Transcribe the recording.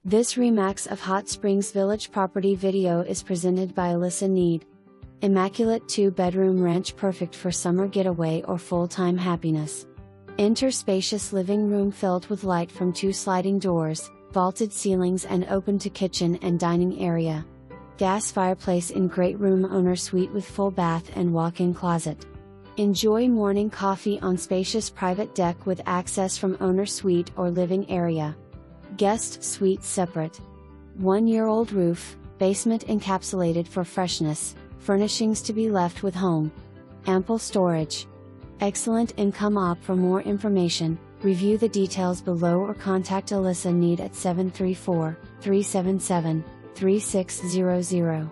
This Remax of Hot Springs Village property video is presented by Alissa Nead. Immaculate 2-bedroom ranch perfect for summer getaway or full-time happiness. Enter spacious living room filled with light from 2 sliding doors, vaulted ceilings and open to kitchen and dining area. Gas fireplace in great room owner suite with full bath and walk-in closet. Enjoy morning coffee on spacious private deck with access from owner suite or living area. Guest suite separate. 1-year-old roof, basement encapsulated for freshness, furnishings to be left with home. Ample storage. Excellent income op. For more information, review the details below or contact Alissa Nead at 734-377-3600.